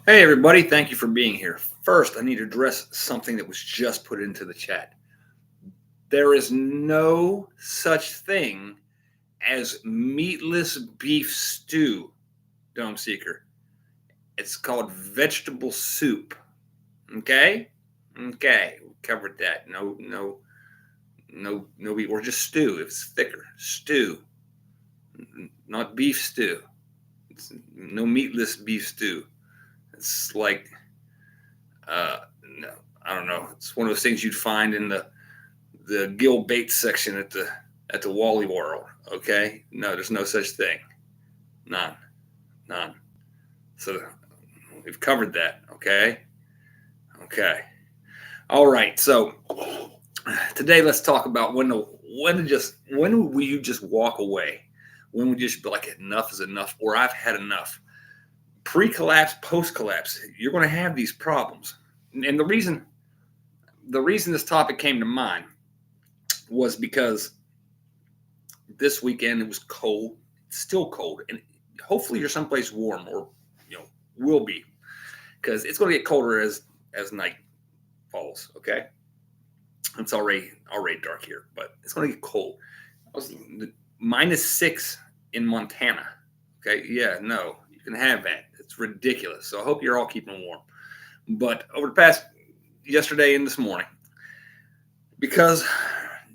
Hey, everybody. Thank you for being here. First, I need to address something that was just put into the chat. There is no such thing as meatless beef stew, Dome Seeker. It's called vegetable soup. Okay? Okay. We covered that. No beef. Or just stew. It's thicker. Stew. Not beef stew. It's no meatless beef stew. It's like no, I don't know. It's one of those things you'd find in the Gil Bates section at the Wally World. Okay, no, there's no such thing. None, none. So we've covered that. Okay, okay. All right. So today let's talk about when will you just walk away? When would you just be like enough is enough, or I've had enough? Pre-collapse, post-collapse, you're going to have these problems, and the reason this topic came to mind was because this weekend it was cold. It's still cold, and hopefully you're someplace warm, or will be, because it's going to get colder as night falls. Okay, it's already dark here, but it's going to get cold. I was -6 in Montana. Okay, yeah, no, you can have that. It's ridiculous. So I hope you're all keeping warm. But over the past yesterday and this morning, because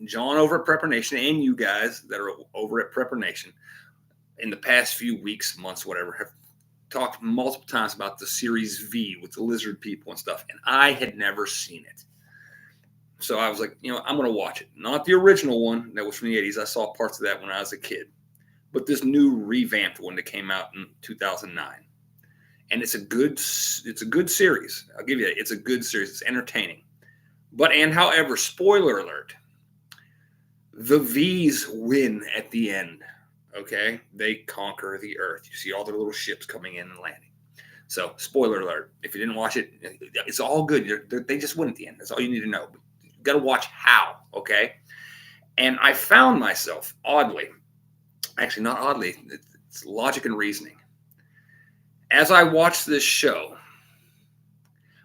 John over at Prepper Nation and you guys that are over at Prepper Nation in the past few weeks, months, whatever, have talked multiple times about the Series V with the lizard people and stuff, and I had never seen it. So I was like, I'm going to watch it. Not the original one that was from the 80s. I saw parts of that when I was a kid. But this new revamped one that came out in 2009. And it's a good series. I'll give you that. It's a good series. It's entertaining. However, spoiler alert, the V's win at the end. Okay? They conquer the Earth. You see all their little ships coming in and landing. So, spoiler alert. If you didn't watch it, it's all good. They just win at the end. That's all you need to know. You got to watch how. Okay? And I found myself, oddly, actually not oddly, it's logic and reasoning. As I watched this show,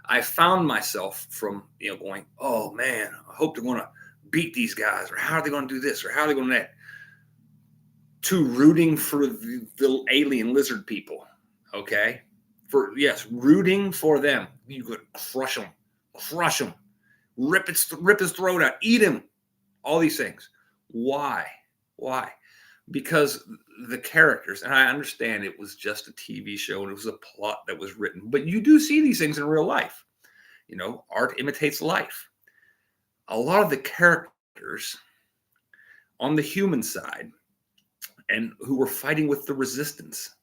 I found myself from going, oh man, I hope they're going to beat these guys, or how are they going to do this, or how are they going to that, to rooting for the alien lizard people. Okay, rooting for them. You could crush them, rip his throat out, eat him, all these things. Why? Because the characters, and I understand it was just a TV show and it was a plot that was written, but you do see these things in real life. Art imitates life. A lot of the characters on the human side and who were fighting with the resistance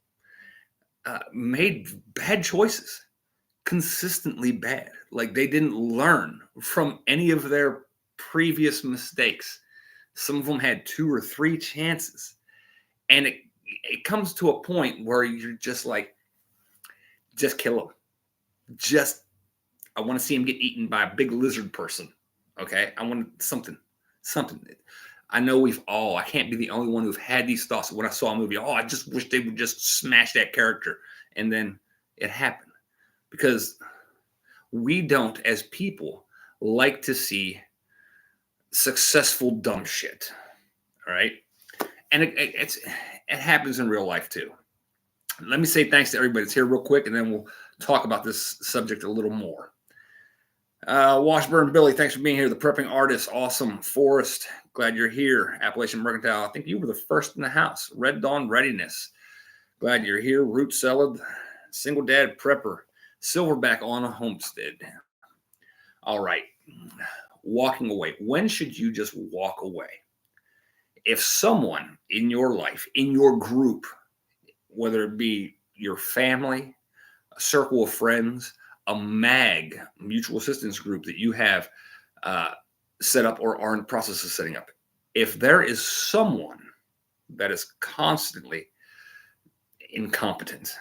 made bad choices, consistently bad. Like they didn't learn from any of their previous mistakes. Some of them had 2 or 3 chances. And it comes to a point where you're just like, just kill him. I want to see him get eaten by a big lizard person. Okay? I want something. I know I can't be the only one who've had these thoughts when I saw a movie. Oh, I just wish they would just smash that character. And then it happened. Because we don't, as people, like to see successful dumb shit. All right? And it happens in real life too. Let me say thanks to everybody that's here real quick, and then we'll talk about this subject a little more. Washburn Billy, thanks for being here. The Prepping Artist, awesome. Forrest, glad you're here. Appalachian Mercantile, I think you were the first in the house. Red Dawn Readiness, glad you're here. Root Salad, Single Dad Prepper, Silverback on a Homestead. All right, walking away. When should you just walk away? If someone in your life, in your group, whether it be your family, a circle of friends, a MAG, mutual assistance group that you have set up or are in the process of setting up, if there is someone that is constantly incompetent,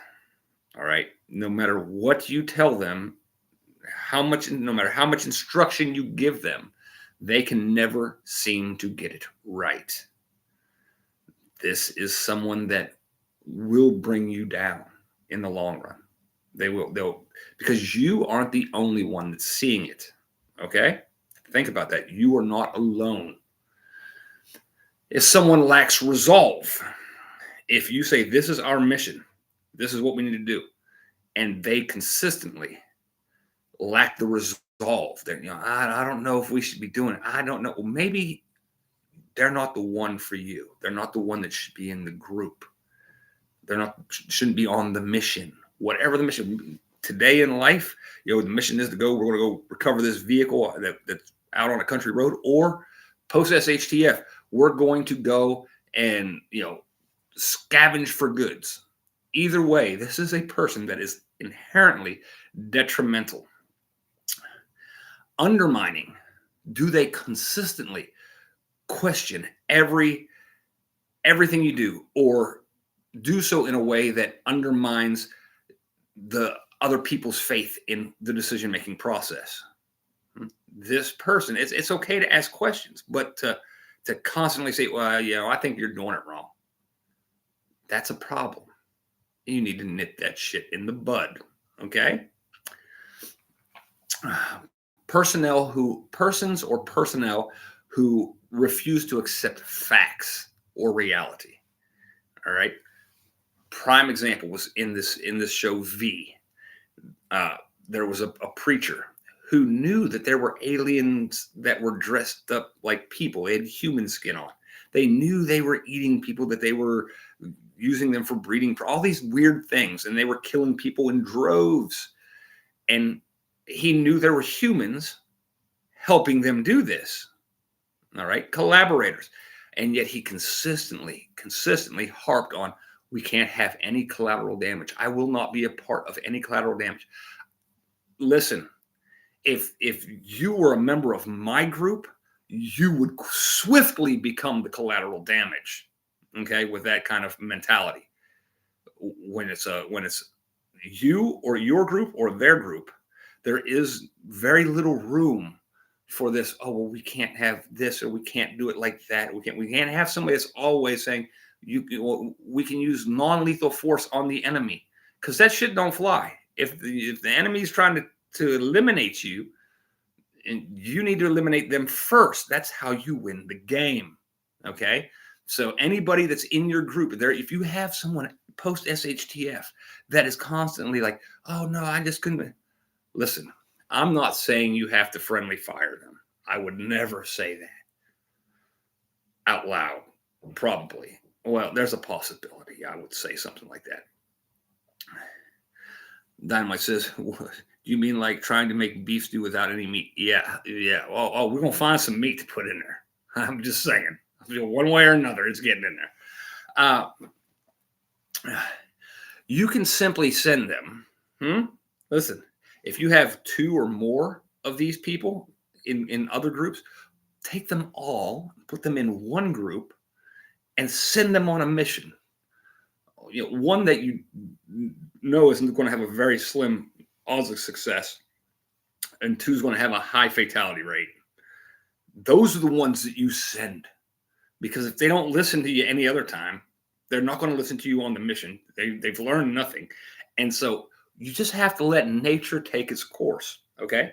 all right, no matter what you tell them, no matter how much instruction you give them, they can never seem to get it right. This is someone that will bring you down in the long run. They will. They'll, because you aren't the only one that's seeing it. Okay? Think about that. You are not alone. If someone lacks resolve, if you say, this is our mission, this is what we need to do, and they consistently lack the resolve, then, I don't know if we should be doing it. I don't know. Well, maybe they're not the one for you. They're not the one that should be in the group. They're not, shouldn't be on the mission. Whatever the mission today in life, the mission is to go, we're going to go recover this vehicle that's out on a country road, or post SHTF, we're going to go and, scavenge for goods. Either way, this is a person that is inherently detrimental. Undermining, do they consistently question everything you do, or do so in a way that undermines the other people's faith in the decision-making process? This person, it's okay to ask questions, but to constantly say, well, I think you're doing it wrong, that's a problem. You need to nip that shit in the bud, okay? Personnel who refuse to accept facts or reality. All right. Prime example was in this show V. There was a preacher who knew that there were aliens that were dressed up like people. They had human skin on. They knew they were eating people, that they were using them for breeding, for all these weird things, and they were killing people in droves. And he knew there were humans helping them do this. All right, collaborators. And yet he consistently harped on, we can't have any collateral damage. I will not be a part of any collateral damage. Listen, if you were a member of my group, you would swiftly become the collateral damage. Okay, with that kind of mentality. When it's you or your group or their group, there is very little room for this. Oh, well, we can't have this, or we can't do it like that. We can't have somebody that's always saying we can use non-lethal force on the enemy, because that shit don't fly. If the enemy is trying to eliminate you, and you need to eliminate them first. That's how you win the game. Okay. So anybody that's in your group there, if you have someone post SHTF that is constantly like, oh no, I just couldn't. Listen, I'm not saying you have to friendly fire them. I would never say that out loud. Probably. Well, there's a possibility I would say something like that. Dynamite says, what? You mean like trying to make beef stew without any meat? Yeah. Oh, we're going to find some meat to put in there. I'm just saying. One way or another, it's getting in there. You can simply send them. Listen, if you have 2 or more of these people in other groups, take them all, put them in one group, and send them on a mission. One that you know is going to have a very slim odds of success, and 2 is going to have a high fatality rate. Those are the ones that you send. Because if they don't listen to you any other time, they're not going to listen to you on the mission. They've learned nothing. And so you just have to let nature take its course, okay?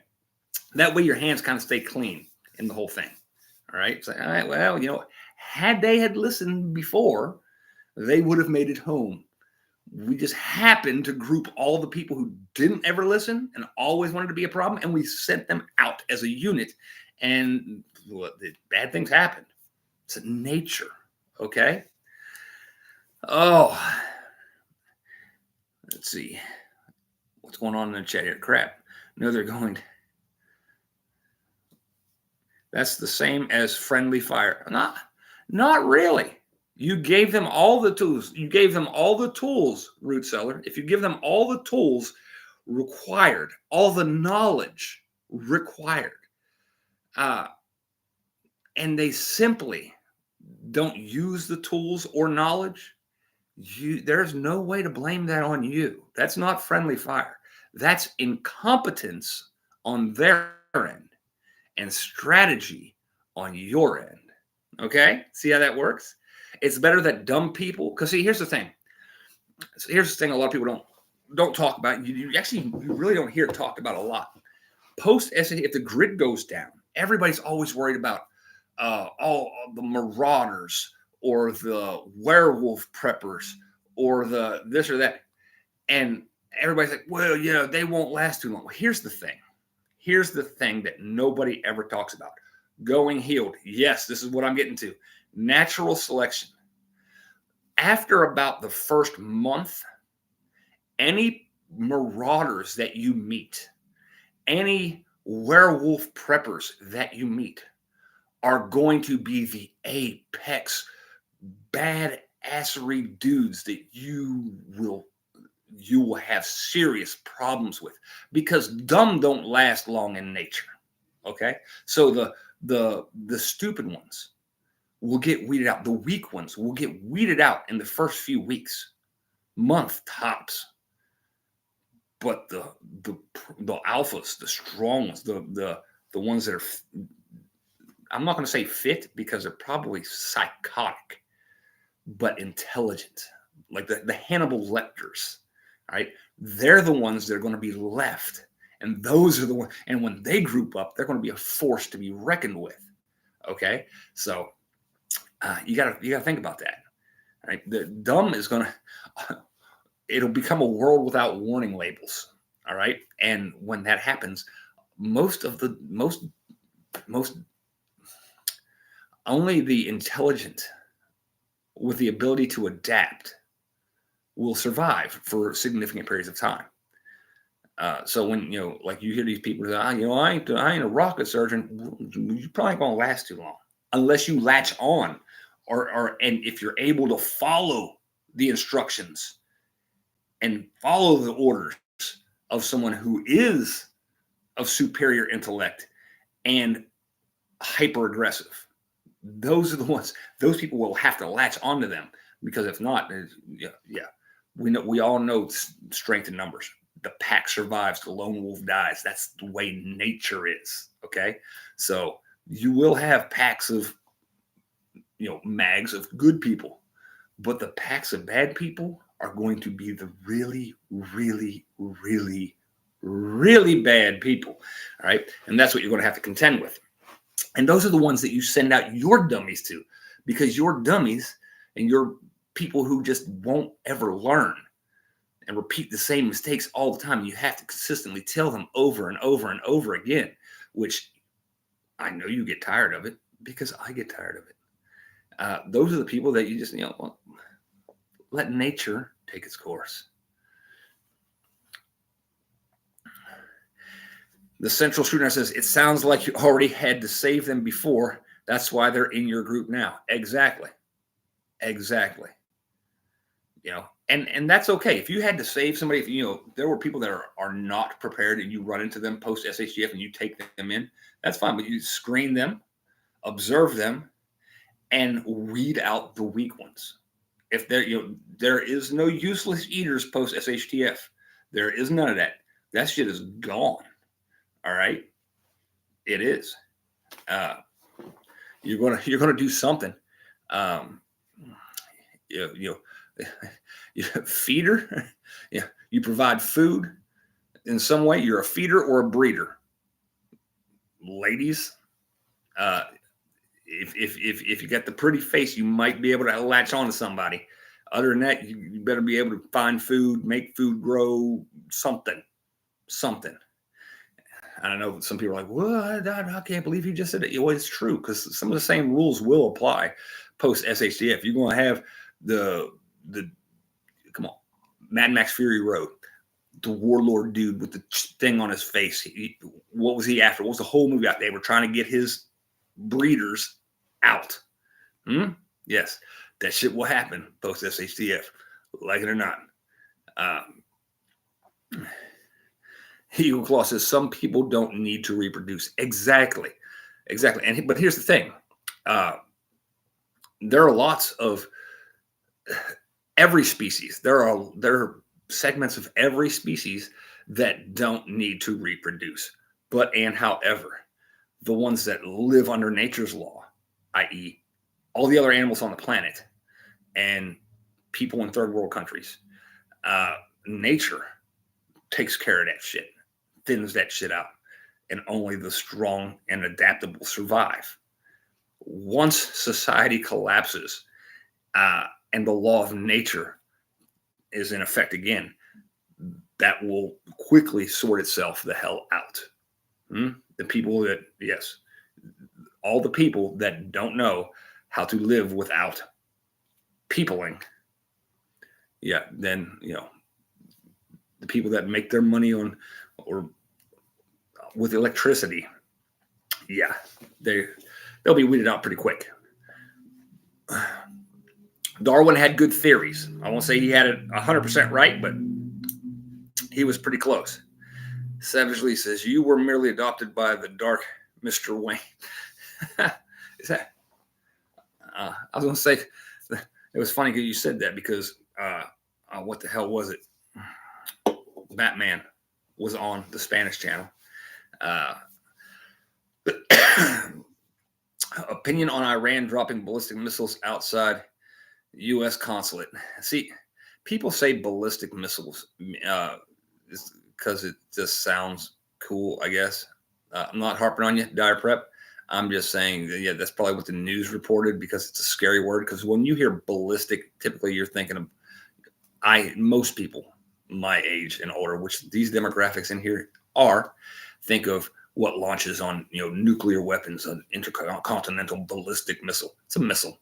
That way your hands kind of stay clean in the whole thing, all right? It's like, all right, well, had they listened before, they would have made it home. We just happened to group all the people who didn't ever listen and always wanted to be a problem, and we sent them out as a unit, and bad things happened. It's nature, okay? Oh, let's see. What's going on in the chat here? Crap. No, they're going. That's the same as friendly fire. Not really. You gave them all the tools. You gave them all the tools, root seller. If you give them all the tools required, all the knowledge required, and they simply don't use the tools or knowledge, there's no way to blame that on you. That's not friendly fire. That's incompetence on their end and strategy on your end. Okay? See how that works? It's better that dumb people, because see, here's the thing. A lot of people don't don't talk about. You really don't hear it talked about a lot. Post SAT, if the grid goes down, everybody's always worried about all the marauders or the werewolf preppers or the this or that. And everybody's like, well, they won't last too long. Well, here's the thing. Here's the thing that nobody ever talks about. Going healed. Yes, this is what I'm getting to. Natural selection. After about the first month, any marauders that you meet, any werewolf preppers that you meet are going to be the apex badassery dudes that you will have serious problems with, because dumb don't last long in nature. Okay, so the stupid ones will get weeded out. The weak ones will get weeded out in the first few weeks, month tops. But the alphas, the strong ones, the ones that are, I'm not going to say fit because they're probably psychotic, but intelligent, like the Hannibal Lecters, right? They're the ones that are going to be left, and those are the ones. And when they group up, they're going to be a force to be reckoned with. Okay, so you gotta think about that. Right? The dumb is going to. It'll become a world without warning labels. All right. And when that happens, most only the intelligent with the ability to adapt will survive for significant periods of time. So when, like you hear these people say, I ain't a rocket surgeon, you probably ain't going to last too long unless you latch on and if you're able to follow the instructions and follow the orders of someone who is of superior intellect and hyper aggressive. Those are the ones. Those people will have to latch onto them, because if not, we all know strength in numbers. The pack survives, the lone wolf dies. That's the way nature is. Okay, so you will have packs of mags of good people, but the packs of bad people are going to be the really, really, really, really bad people. All right. And that's what you're going to have to contend with. And those are the ones that you send out your dummies to, because your dummies and your people who just won't ever learn and repeat the same mistakes all the time, you have to consistently tell them over and over and over again, which I know you get tired of it, because I get tired of it. Those are the people that you just, let nature take its course. The central shooter says, it sounds like you already had to save them before. That's why they're in your group now. Exactly. And that's okay. If you had to save somebody, if there were people that are not prepared and you run into them post SHGF and you take them in, that's fine. But you screen them, observe them, and weed out the weak ones. If there is no useless eaters post SHTF. There is none of that. That shit is gone. All right, it is. You're gonna do something. You feeder. You provide food in some way. You're a feeder or a breeder. Ladies, if you got the pretty face, you might be able to latch on to somebody. Other than that, you better be able to find food, make food grow, something. I don't know. Some people are like, "What? I can't believe you just said it." Well, it's true, because some of the same rules will apply post SHTF. You're going to have the come on, Mad Max Fury Road, the warlord dude with the thing on his face. What was he after? What was the whole movie out? They were trying to get his breeders out. Yes, that shit will happen post SHTF, like it or not. Eagle Claw says some people don't need to reproduce. Exactly. But here's the thing: there are lots of every species. There are segments of every species that don't need to reproduce. However, the ones that live under nature's law, i.e., all the other animals on the planet and people in third world countries, nature takes care of that shit, thins that shit out, and only the strong and adaptable survive. Once society collapses and the law of nature is in effect again, that will quickly sort itself the hell out. The people that, yes, all the people that don't know how to live without peopling, yeah, then, the people that make their money on or with electricity, yeah, they'll be weeded out pretty quick. Darwin had good theories. I won't say he had it 100% right, but he was pretty close. Savagely says, "You were merely adopted by the dark Mr. Wayne." Is that? I was going to say, it was funny because you said that because what the hell was it? Batman was on the Spanish channel. Opinion on Iran dropping ballistic missiles outside U.S. consulate. See, people say ballistic missiles because it just sounds cool, I guess. I'm not harping on you, Dire Prep. I'm just saying that, yeah, that's probably what the news reported because it's a scary word. Because when you hear ballistic, typically you're thinking of most people my age and older, which these demographics in here are, think of what launches on nuclear weapons, an intercontinental ballistic missile. It's a missile.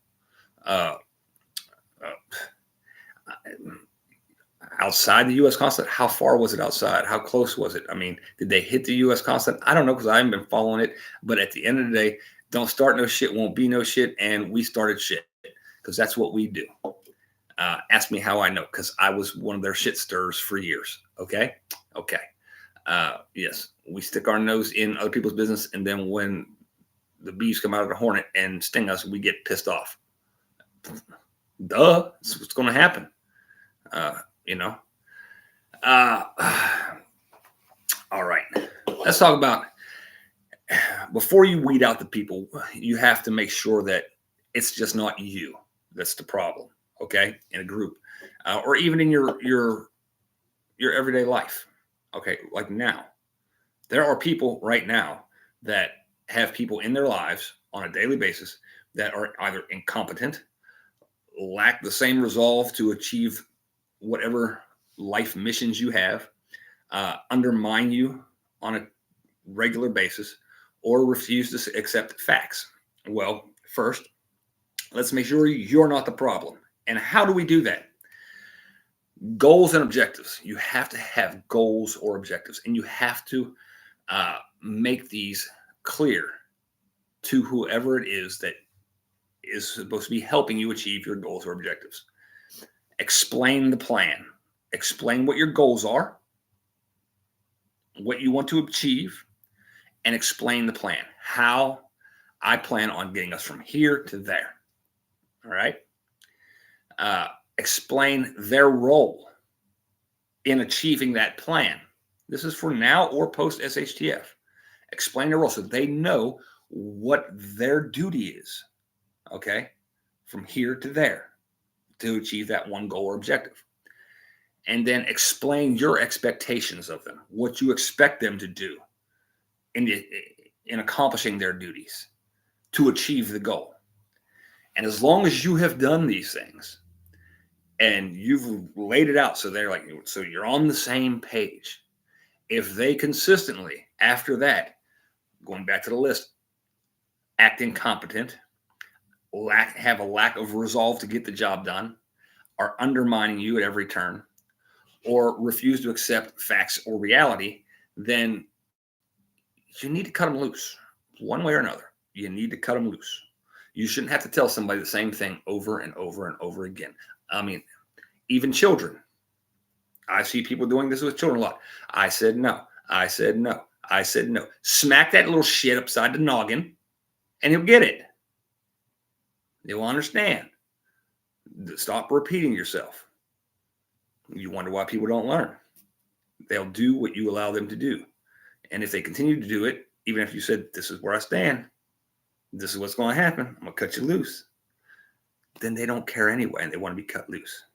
Outside the U.S. consulate, how far was it outside? How close was it? I mean, did they hit the U.S. consulate? I don't know because I haven't been following it. But at the end of the day, don't start no shit, won't be no shit, and we started shit because that's what we do. Ask me how I know because I was one of their shit stirrers for years. Okay. Yes, we stick our nose in other people's business, and then when the bees come out of the hornet and sting us, we get pissed off. Duh, that's what's going to happen. All right, let's talk about, before you weed out the people, you have to make sure that it's just not you that's the problem, okay, in a group, or even in your everyday life. Okay, like now, there are people right now that have people in their lives on a daily basis that are either incompetent, lack the same resolve to achieve whatever life missions you have, undermine you on a regular basis, or refuse to accept facts. Well, first, let's make sure you're not the problem. And how do we do that? Goals and objectives. You have to have goals or objectives, and you have to make these clear to whoever it is that is supposed to be helping you achieve your goals or objectives. Explain the plan. Explain what your goals are, what you want to achieve, and explain the plan. How I plan on getting us from here to there. All right. Explain their role in achieving that plan. This is for now or post SHTF. Explain their role so they know what their duty is. Okay. From here to there to achieve that one goal or objective. And then explain your expectations of them, what you expect them to do in accomplishing their duties to achieve the goal. And as long as you have done these things and you've laid it out so so you're on the same page, if they consistently, after that, going back to the list, act incompetent, have a lack of resolve to get the job done, are undermining you at every turn, or refuse to accept facts or reality, then you need to cut them loose one way or another. You need to cut them loose. You shouldn't have to tell somebody the same thing over and over and over again. I mean, even children. I see people doing this with children a lot. I said no. I said no. I said no. Smack that little shit upside the noggin and he'll get it. He'll understand. Stop repeating yourself. You wonder why people don't learn. They'll do what you allow them to do. And if they continue to do it, even if you said, this is where I stand, this is what's going to happen, I'm going to cut you loose, then they don't care anyway, and they want to be cut loose.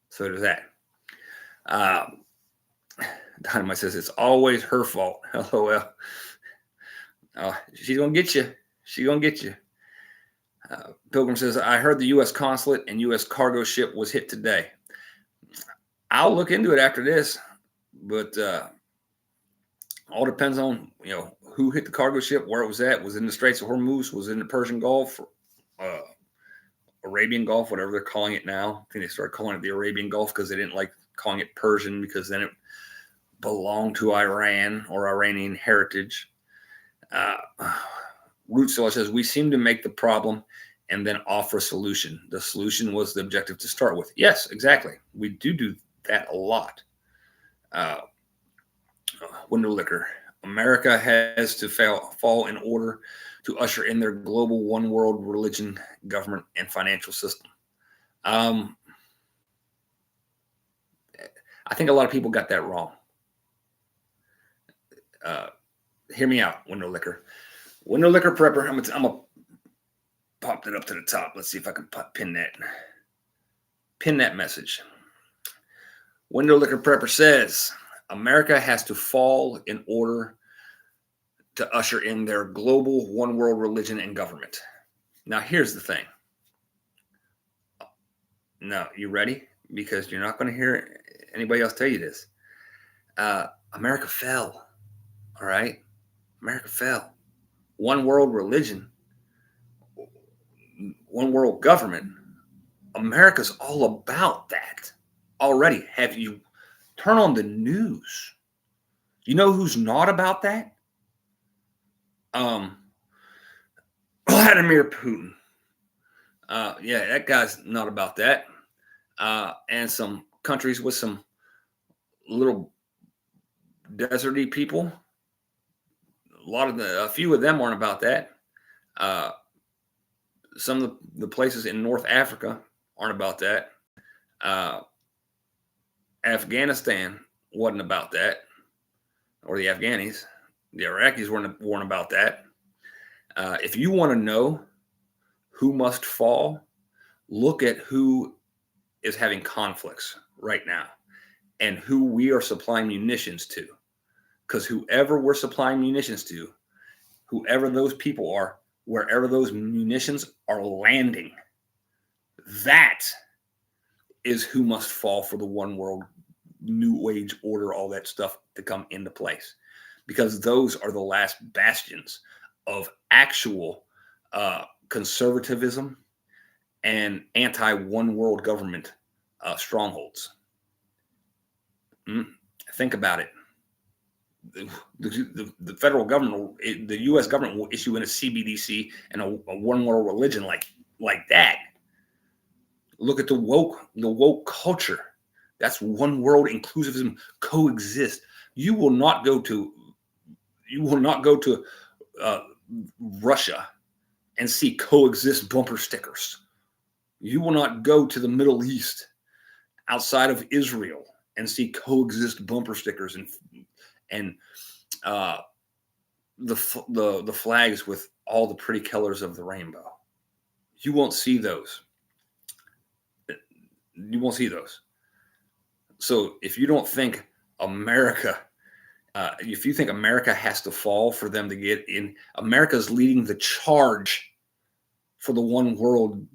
So there's that. Dynamite says it's always her fault. LOL. She's gonna get you. She's gonna get you. Pilgrim says, I heard the U.S. consulate and U.S. cargo ship was hit today. I'll look into it after this, but all depends on who hit the cargo ship, where it was at. Was it in the Straits of Hormuz? Was it in the Persian Gulf? Arabian Gulf, whatever they're calling it now. I think they started calling it the Arabian Gulf because they didn't like calling it Persian because then it belonged to Iran or Iranian heritage. Root Seller says, we seem to make the problem and then offer a solution. The solution was the objective to start with. Yes, exactly. We do that a lot. Window Liquor. America has to fall in order to usher in their global one world religion, government, and financial system. I think a lot of people got that wrong. Hear me out, Window Liquor. Window Liquor Prepper, I'm gonna pop that up to the top. Let's see if I can pin that message. Window Liquor Prepper says, America has to fall in order to usher in their global one world religion and government. Now, here's the thing. Now, you ready? Because you're not going to hear anybody else tell you this. America fell. All right? America fell. One world religion, one world government. America's all about that already. Have you turn on the news? You know who's not about that? Vladimir Putin. Yeah, that guy's not about that. And some countries with some little deserty people. A few of them aren't about that. Some of the places in North Africa aren't about that. Afghanistan wasn't about that, or the Afghanis. The Iraqis weren't about that. If you want to know who must fall, look at who is having conflicts right now and who we are supplying munitions to. Because whoever we're supplying munitions to, whoever those people are, wherever those munitions are landing, that is who must fall for the one world, new age order, all that stuff to come into place. Because those are the last bastions of actual conservatism and anti-one world government strongholds. Think about it. The federal government, the U.S. government will issue in a CBDC and a one world religion like that. Look at the woke culture. That's one world inclusivism coexist. You will not go to Russia and see coexist bumper stickers. You will not go to the Middle East outside of Israel and see coexist bumper stickers and the flags with all the pretty colors of the rainbow. You won't see those. You won't see those. So if you don't think if you think America has to fall for them to get in, America's leading the charge for the one world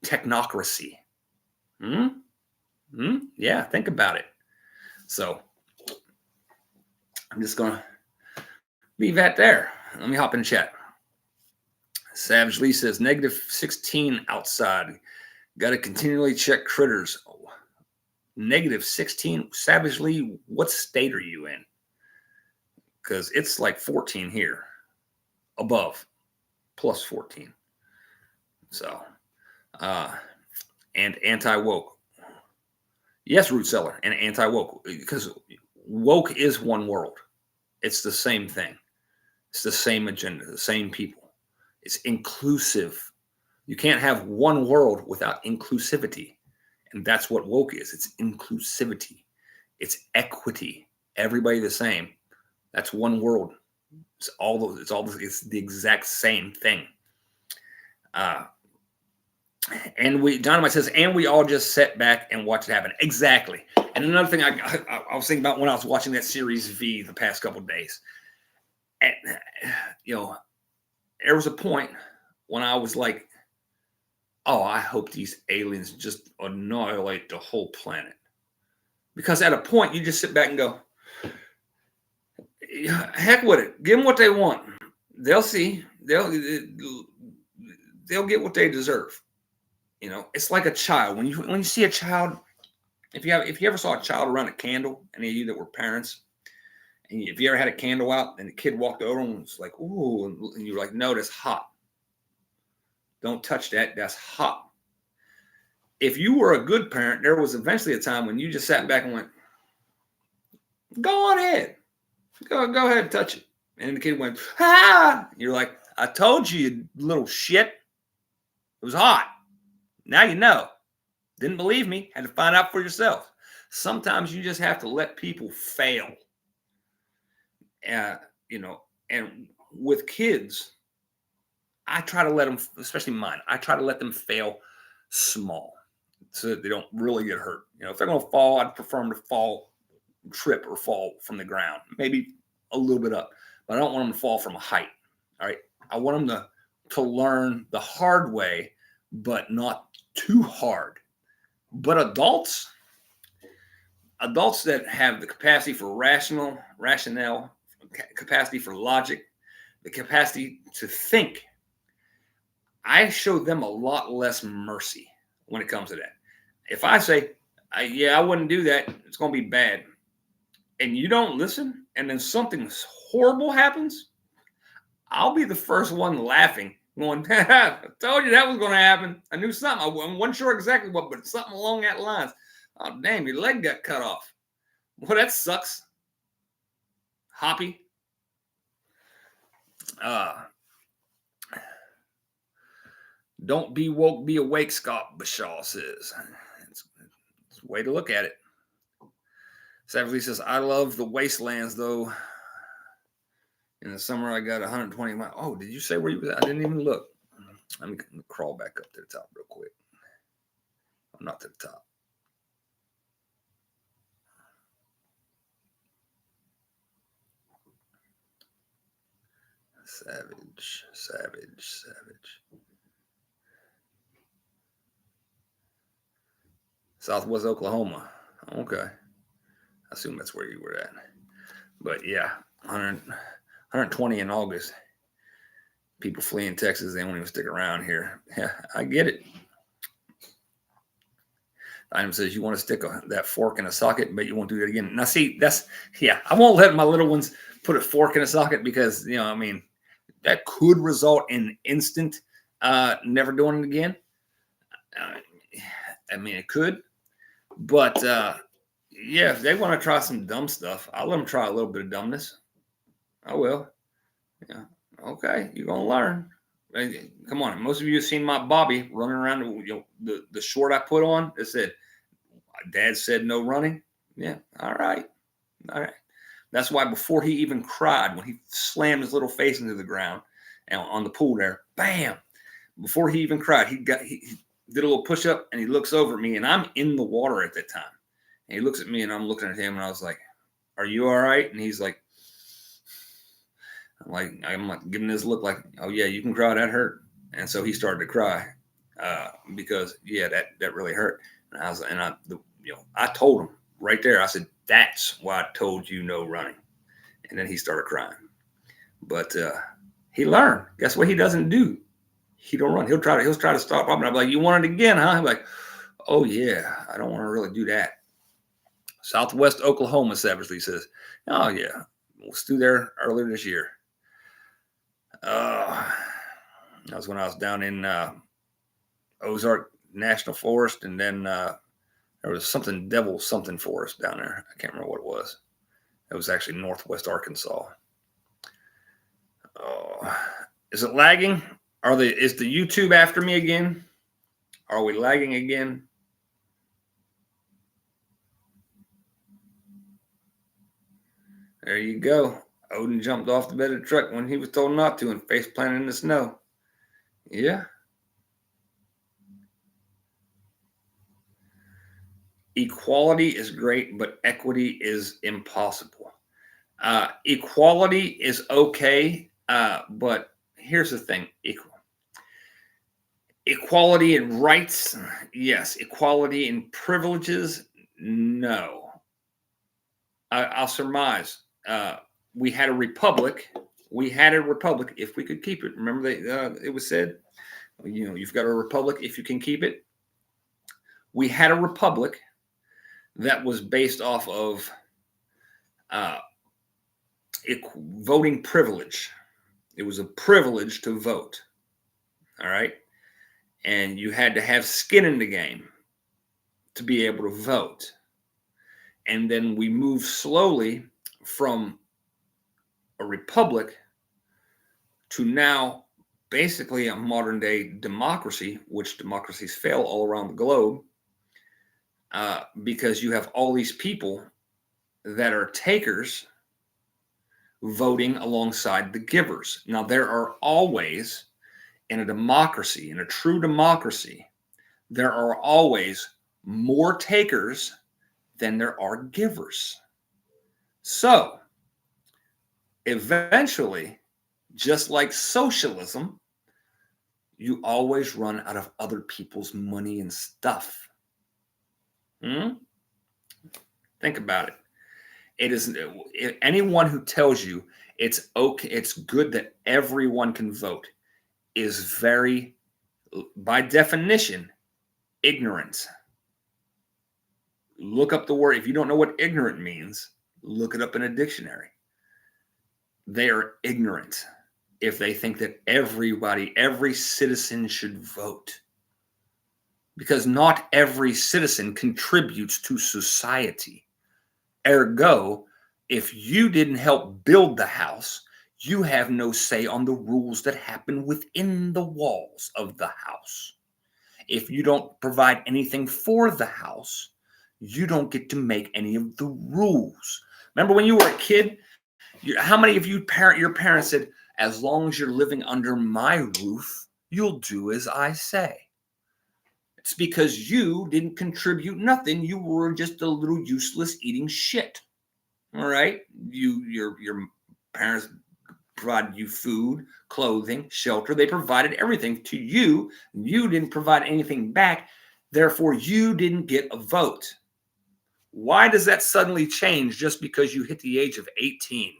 technocracy. Yeah, think about it. So I'm just going to leave that there. Let me hop in chat. Savage Lee says, -16 outside. Got to continually check critters. -16. Savage Lee, what state are you in? Because it's like 14 here. Above. Plus 14. So, and anti-woke. Yes, Root Seller, and anti-woke. Because woke is one world. It's the same thing. It's the same agenda, the same people. It's inclusive. You can't have one world without inclusivity. And that's what woke is. It's inclusivity. It's equity. Everybody the same. That's one world. It's the exact same thing. And Dynamite says, and we all just sat back and watched it happen. Exactly. And another thing I was thinking about when I was watching that series V the past couple of days, and, there was a point when I was like, oh, I hope these aliens just annihilate the whole planet. Because at a point, you just sit back and go, heck with it. Give them what they want. They'll see. They'll get what they deserve. It's like a child. When you see a child, if you ever saw a child around a candle, any of you that were parents, and if you ever had a candle out and the kid walked over and was like, ooh, and you're like, no, that's hot. Don't touch that. That's hot. If you were a good parent, there was eventually a time when you just sat back and went, go on ahead. Go ahead and touch it. And the kid went, ah. You're like, I told you, you little shit. It was hot. Now you know. Didn't believe me. Had to find out for yourself. Sometimes you just have to let people fail. And with kids, I try to let them, especially mine, I try to let them fail small so that they don't really get hurt. If they're going to fall, I'd prefer them to trip or fall from the ground, maybe a little bit up, but I don't want them to fall from a height. All right. I want them to learn the hard way, but not too hard. But adults that have the capacity for rationale, capacity for logic, the capacity to think, I show them a lot less mercy when it comes to that. If I say, I wouldn't do that, it's going to be bad, and you don't listen, and then something horrible happens, I'll be the first one laughing, going, I told you that was going to happen. I knew something. I wasn't sure exactly what, but something along that lines. Oh, damn, your leg got cut off. Well, that sucks. Hoppy. Don't be woke, be awake, Scott Bashaw says. It's a way to look at it. Savagely says, I love the wastelands, though. In the summer, I got 120 miles. Oh, did you say where you was at? I didn't even look. Let me crawl back up to the top real quick. I'm not to the top. Savage. Southwest Oklahoma. Okay. I assume that's where you were at. But yeah, 120 in August. People fleeing Texas, they won't even stick around here. Yeah, I get it. The item says you want to stick that fork in a socket, but you won't do that again. Now, see, I won't let my little ones put a fork in a socket because, that could result in instant never doing it again. It could. But, if they want to try some dumb stuff, I'll let them try a little bit of dumbness. I will. Yeah. Okay, you're going to learn. Come on. Most of you have seen my Bobby running around the short I put on. It said, Dad said no running. Yeah. All right. That's why before he even cried, when he slammed his little face into the ground and on the pool there, bam, before he even cried, he did a little push up and he looks over at me and I'm in the water at that time. And he looks at me and I'm looking at him and I was like, are you all right? And he's like, I'm like giving this look like, oh yeah, you can cry, that hurt. And so he started to cry because that really hurt. And I told him right there, I said, that's why I told you no running. And then he started crying. But he learned. Guess what he doesn't do? He don't run. He'll try to stop. I'm like, you want it again, huh? I'm like, oh yeah, I don't want to really do that. Southwest Oklahoma, Savagely says, oh yeah, was through there earlier this year. That was when I was down in Ozark National Forest, and then there was something forest down there. I can't remember what it was. It was actually Northwest Arkansas. Is it lagging? Is the YouTube after me again? Are we lagging again? There you go. Odin jumped off the bed of the truck when he was told not to and face planted in the snow. Yeah. Equality is great, but equity is impossible. Equality is okay, but here's the thing: equality in rights, yes. Equality in privileges, no. I'll surmise. We had a republic. We had a republic if we could keep it. Remember, it was said, you've got a republic if you can keep it. We had a republic that was based off of uh, voting privilege. It was a privilege to vote. All right. And you had to have skin in the game to be able to vote. And then we moved slowly from a republic to now basically a modern day democracy, which democracies fail all around the globe, because you have all these people that are takers voting alongside the givers. Now, there are always, in a democracy, in a true democracy, there are always more takers than there are givers. So, eventually, just like socialism, you always run out of other people's money and stuff. Think about it. It is anyone who tells you it's okay, it's good that everyone can vote is very, by definition, ignorant. Look up the word. If you don't know what ignorant means, look it up in a dictionary. They are ignorant if they think that every citizen should vote. Because not every citizen contributes to society. Ergo, if you didn't help build the house, you have no say on the rules that happen within the walls of the house. If you don't provide anything for the house, you don't get to make any of the rules. Remember when you were a kid, how many of your parents said, as long as you're living under my roof, you'll do as I say? It's because you didn't contribute nothing. You were just a little useless eating shit. All right? Your parents provided you food, clothing, shelter. They provided everything to you. You didn't provide anything back. Therefore, you didn't get a vote. Why does that suddenly change just because you hit the age of 18?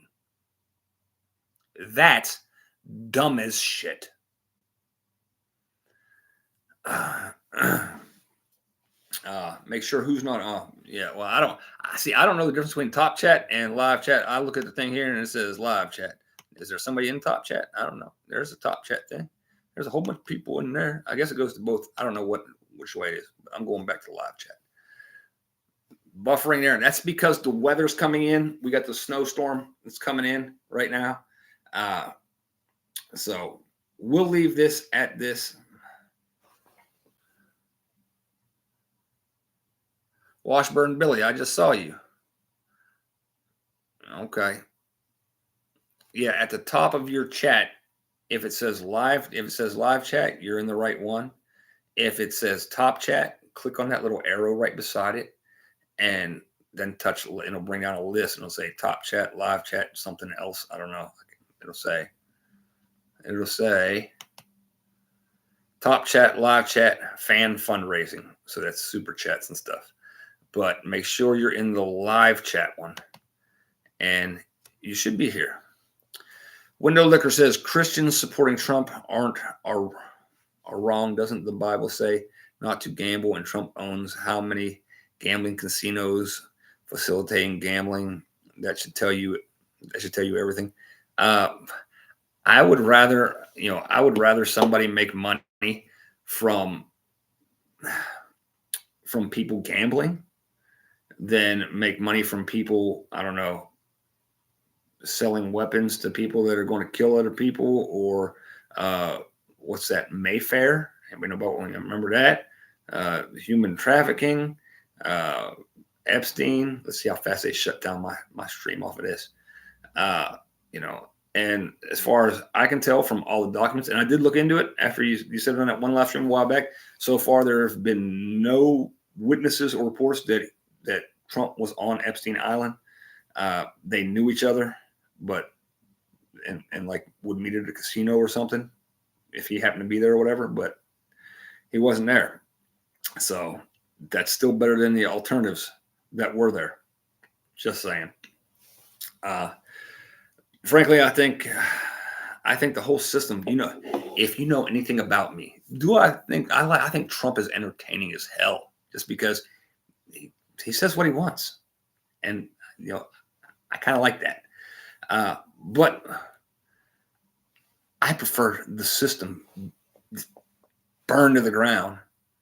That's dumb as shit. Make sure who's not. Yeah, well, I don't know the difference between top chat and live chat. I look at the thing here and it says live chat. Is there somebody in top chat? I don't know. There's a top chat thing. There's a whole bunch of people in there. I guess it goes to both. I don't know which way it is. But I'm going back to live chat. Buffering there, and that's because the weather's coming in. We got the snowstorm that's coming in right now. So we'll leave this at this. Washburn Billy, I just saw you. Okay. Yeah, at the top of your chat, if it says live chat, you're in the right one. If it says top chat, click on that little arrow right beside it, and then touch. It'll bring down a list, and it'll say top chat, live chat, something else. I don't know. It'll say top chat, live chat, fan fundraising. So that's super chats and stuff. But make sure you're in the live chat one, and you should be here. Window Liquor says Christians supporting Trump are wrong. Doesn't the Bible say not to gamble? And Trump owns how many gambling casinos facilitating gambling? That should tell you everything. I would rather somebody make money from people gambling than make money from people, I don't know, selling weapons to people that are going to kill other people, or what's that, Mayfair? Remember that? Human trafficking, Epstein. Let's see how fast they shut down my stream off of this. And as far as I can tell from all the documents, and I did look into it after you said it on that one live stream a while back, so far there have been no witnesses or reports that Trump was on Epstein Island. They knew each other, but and like would meet at a casino or something if he happened to be there or whatever. But he wasn't there, so that's still better than the alternatives that were there. Just saying. Frankly, I think the whole system. If you know anything about me, I think Trump is entertaining as hell, just because he says what he wants, and I kind of like that. But I prefer the system burned to the ground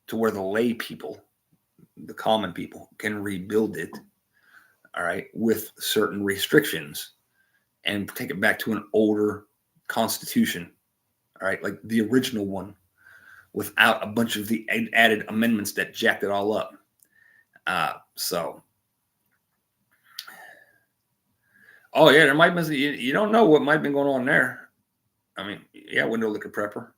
to where the lay people, the common people, can rebuild it. All right, with certain restrictions, and take it back to an older constitution. All right, like the original one, without a bunch of the added amendments that jacked it all up. So, oh yeah, there might be. You don't know what might have been going on there. I mean, yeah, window liquor prepper.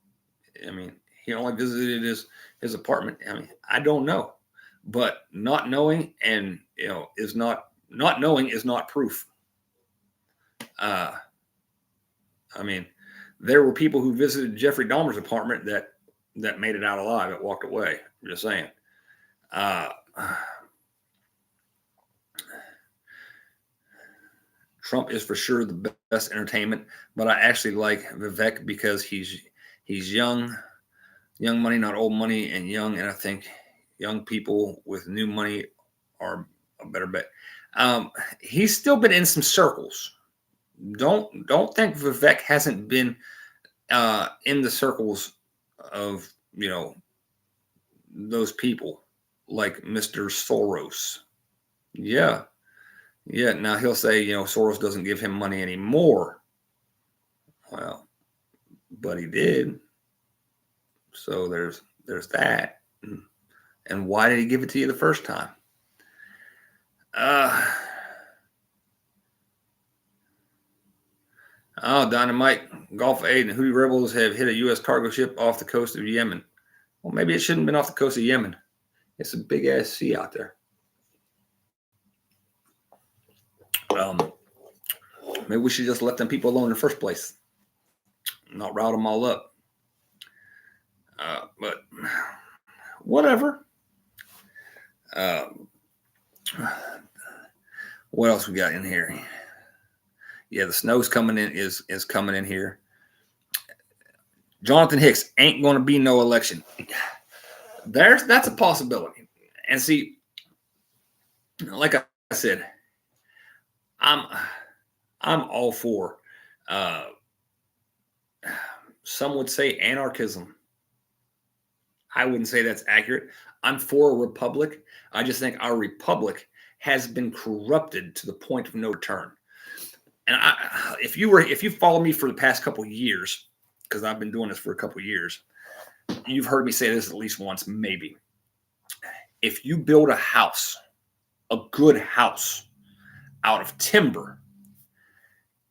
I mean, he only visited his apartment. I mean, I don't know, but not knowing and is not knowing is not proof. I mean, there were people who visited Jeffrey Dahmer's apartment that made it out alive, that walked away. I'm just saying. Trump is for sure the best entertainment, but I actually like Vivek because he's young money, not old money, and young. And I think young people with new money are a better bet. He's still been in some circles. Don't think Vivek hasn't been in the circles of those people like Mr. Soros. Yeah. Now he'll say Soros doesn't give him money anymore. Well, but he did. So there's that. And why did he give it to you the first time? Dynamite, Gulf Aid, and Houthi rebels have hit a U.S. cargo ship off the coast of Yemen. Well, maybe it shouldn't have been off the coast of Yemen. It's a big-ass sea out there. Maybe we should just let them people alone in the first place. Not route them all up. But whatever. What else we got in here? Yeah, the snow's coming in is coming in here. Jonathan Hicks, ain't going to be no election. That's a possibility. And see, like I said, I'm all for. Some would say anarchism. I wouldn't say that's accurate. I'm for a republic. I just think our republic has been corrupted to the point of no return. And if you follow me for the past couple of years, because I've been doing this for a couple of years, you've heard me say this at least once, maybe. If you build a house, a good house, out of timber,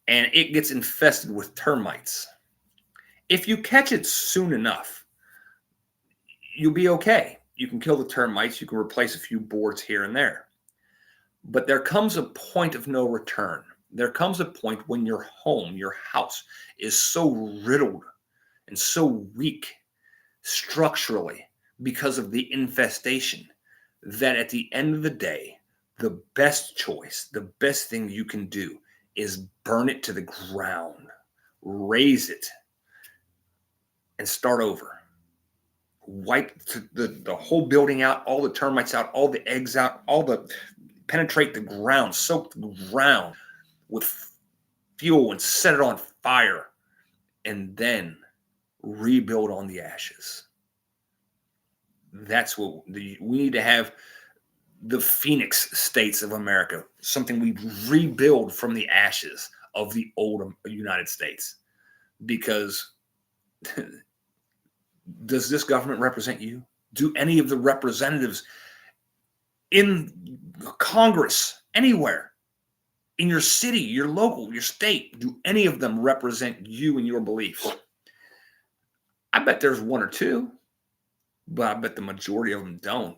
and it gets infested with termites, if you catch it soon enough, you'll be okay. You can kill the termites. You can replace a few boards here and there. But there comes a point of no return. There comes a point when your home, your house, is so riddled and so weak structurally because of the infestation that at the end of the day, the best choice, the best thing you can do is burn it to the ground, raise it, and start over. Wipe the whole building out, all the termites out, all the eggs out, penetrate the ground, soak the ground with fuel and set it on fire, and then rebuild on the ashes. That's what we need to have. The Phoenix states of America, something we rebuild from the ashes of the old United States. Because does this government represent you? Do any of the representatives in Congress, anywhere, in your city, your local, your state, do any of them represent you and your beliefs? I bet there's one or two, but I bet the majority of them don't.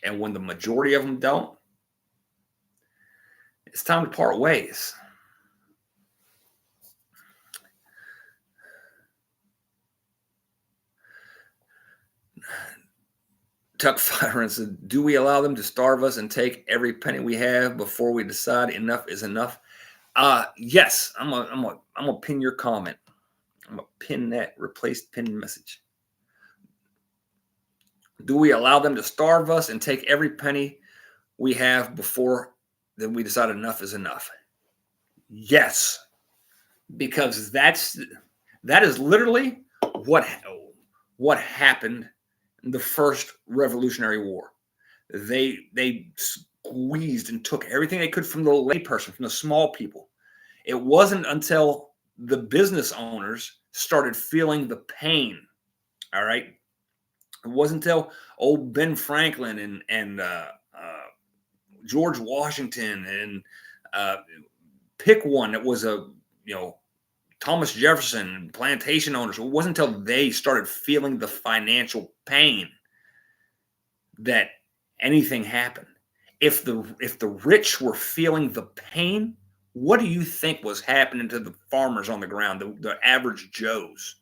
And when the majority of them don't, it's time to part ways. Tuck Fire and said, do we allow them to starve us and take every penny we have before we decide enough is enough? Yes, I'm gonna pin your comment. I'm gonna pin that replaced pin message. Do we allow them to starve us and take every penny we have before then we decide enough is enough? Yes, because that is literally what happened in the first Revolutionary War. They squeezed and took everything they could from the layperson, from the small people. It wasn't until the business owners started feeling the pain. All right, it wasn't until old Ben Franklin and George Washington and pick one that was a Thomas Jefferson, plantation owners. It wasn't until they started feeling the financial pain that anything happened. If the rich were feeling the pain, what do you think was happening to the farmers on the ground, the average Joes?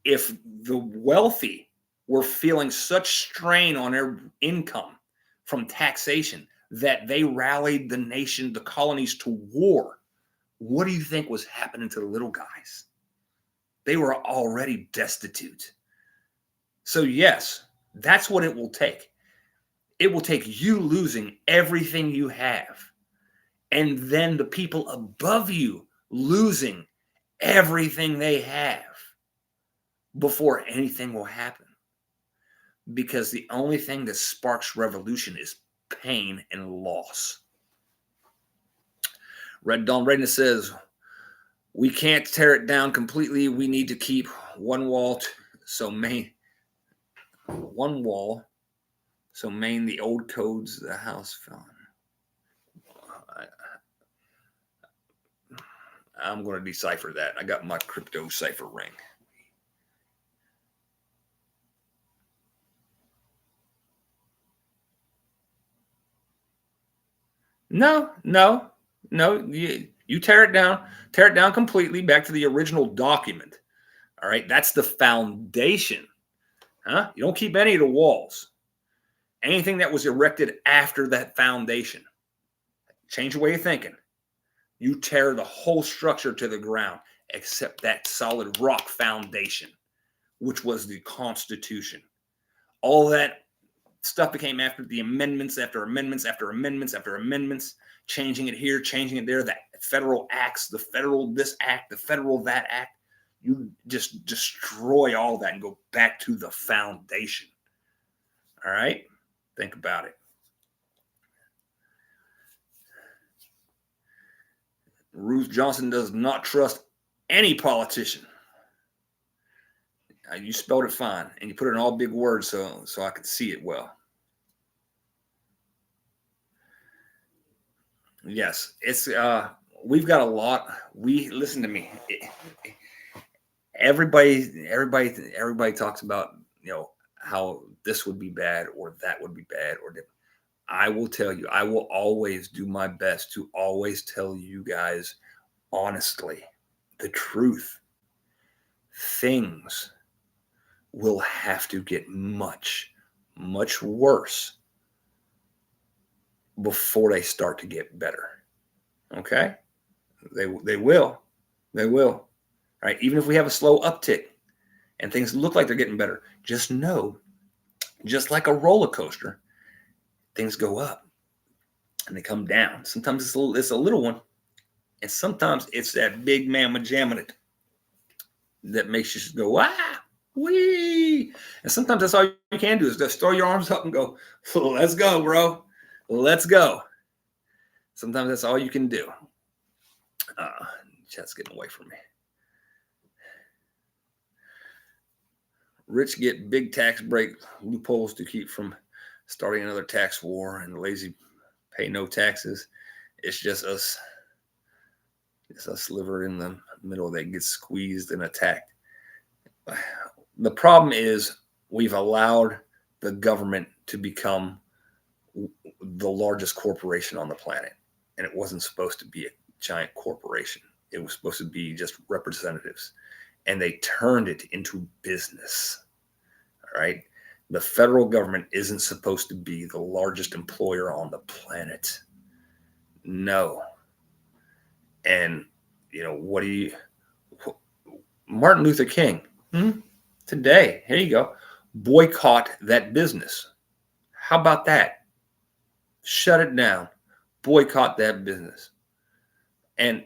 If the wealthy were feeling such strain on their income from taxation that they rallied the nation, the colonies to war, what do you think was happening to the little guys? They were already destitute. So yes, that's what it will take. It will take you losing everything you have, and then the people above you losing everything they have before anything will happen. Because the only thing that sparks revolution is pain and loss. Red Dawn Readiness says, we can't tear it down completely. We need to keep one wall so main the old codes the house found. I'm going to decipher that. I got my crypto cipher ring. No. You tear it down completely back to the original document. All right, that's the foundation. Huh? You don't keep any of the walls. Anything that was erected after that foundation. Change your way of thinking. You tear the whole structure to the ground, except that solid rock foundation, which was the Constitution. All that stuff became after the amendments, after amendments, after amendments, after amendments, changing it here, changing it there, the federal acts, the federal this act, the federal that act. You just destroy all that and go back to the foundation. All right? Think about it. Ruth Johnson does not trust any politician. You spelled it fine, and you put it in all big words so I could see it well. Yes, it's we've got a lot. Listen to me. Everybody talks about how this would be bad or that would be bad or different. I will tell you, I will always do my best to always tell you guys honestly the truth. Things will have to get much, much worse before they start to get better. Okay? They will. They will. Right? Even if we have a slow uptick and things look like they're getting better, just know, just like a roller coaster, things go up and they come down. Sometimes it's a little one, and sometimes it's that big mamma jamma that makes you just go, wee. And sometimes that's all you can do is just throw your arms up and go, let's go, bro. Let's go. Sometimes that's all you can do. Chat's getting away from me. Rich get big tax break loopholes to keep from starting another tax war, and the lazy pay no taxes. It's just us. It's a sliver in the middle that gets squeezed and attacked. The problem is we've allowed the government to become the largest corporation on the planet. And it wasn't supposed to be a giant corporation. It was supposed to be just representatives. And they turned it into business. All right. The federal government isn't supposed to be the largest employer on the planet. No. And, what do you, Martin Luther King, today, here you go, boycott that business. How about that? Shut it down. Boycott that business. And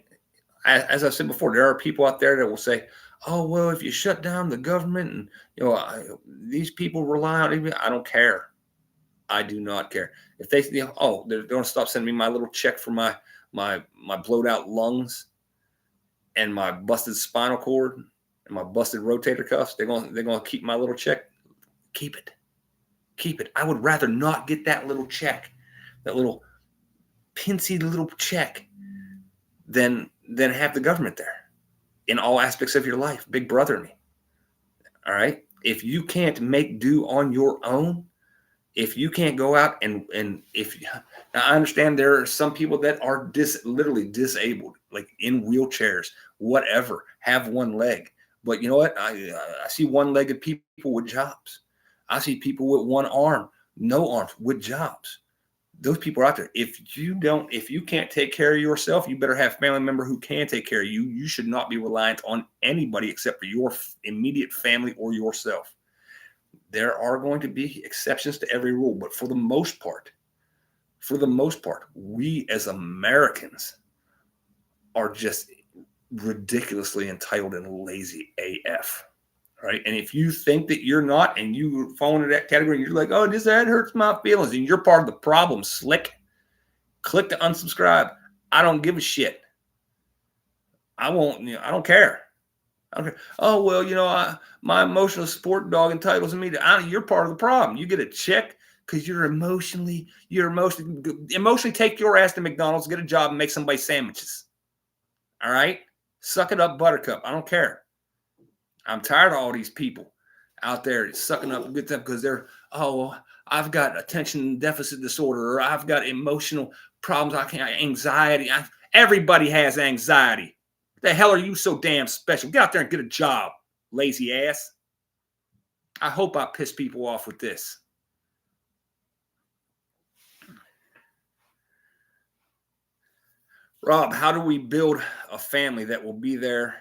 as I said before, there are people out there that will say, oh, well, if you shut down the government and, these people rely on it, I don't care. I do not care. If they, they're going to stop sending me my little check for my blowed out lungs and my busted spinal cord and my busted rotator cuffs, they're going to keep my little check. Keep it. I would rather not get that little check, that little pincy little check, than have the government there in all aspects of your life, big brother me. All right. If you can't make do on your own, if you can't go out and now I understand there are some people that are literally disabled, like in wheelchairs, whatever, have one leg. But you know what? I see one-legged people with jobs. I see people with one arm, no arms, with jobs. Those people are out there. If you can't take care of yourself, you better have a family member who can take care of you. You should not be reliant on anybody except for your immediate family or yourself. There are going to be exceptions to every rule, but for the most part, we as Americans are just ridiculously entitled and lazy AF. Right. And if you think that you're not, and you fall into that category, and you're like, oh, that hurts my feelings, and you're part of the problem, slick, click to unsubscribe. I don't give a shit. I won't, I don't care. Oh, well, my emotional support dog entitles me to, you're part of the problem. You get a check because you're emotionally take your ass to McDonald's, get a job, and make somebody sandwiches. All right. Suck it up, buttercup. I don't care. I'm tired of all these people out there sucking up good stuff because they're, I've got attention deficit disorder, or I've got emotional problems. Anxiety. Everybody has anxiety. The hell are you so damn special? Get out there and get a job, lazy ass. I hope I piss people off with this. Rob, how do we build a family that will be there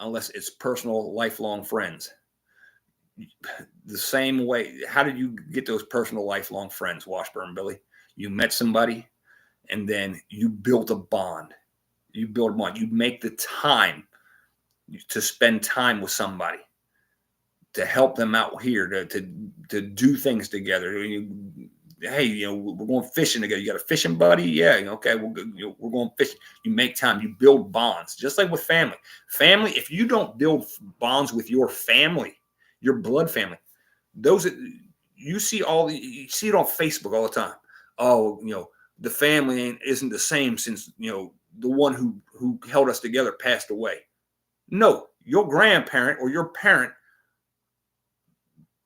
unless it's personal, lifelong friends? The same way. How did you get those personal, lifelong friends, Washburn Billy? You met somebody, and then you built a bond. You make the time to spend time with somebody, to help them out here, to do things together. Hey, we're going fishing together. You got a fishing buddy? Yeah. Okay. We're going fishing. You make time. You build bonds, just like with family. Family, if you don't build bonds with your family, your blood family, you see it on Facebook all the time. Oh, the family isn't the same since, the one who held us together passed away. No, your grandparent or your parent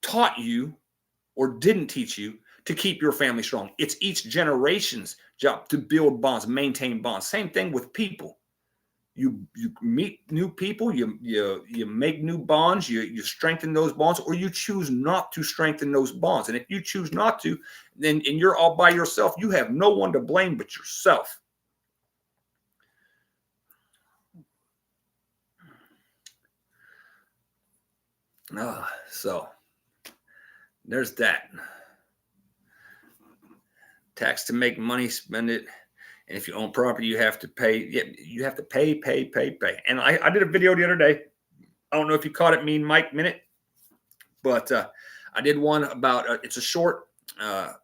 taught you or didn't teach you to keep your family strong. It's each generation's job to build bonds, maintain bonds. Same thing with people. You meet new people, you make new bonds, you strengthen those bonds, or you choose not to strengthen those bonds. And if you choose not to, and you're all by yourself, you have no one to blame but yourself. So there's that. Tax to make money, spend it. And if you own property, you have to pay. Yeah, you have to pay. And I did a video the other day. I don't know if you caught it, Mean Mike Minute, but I did one about, it's a short. I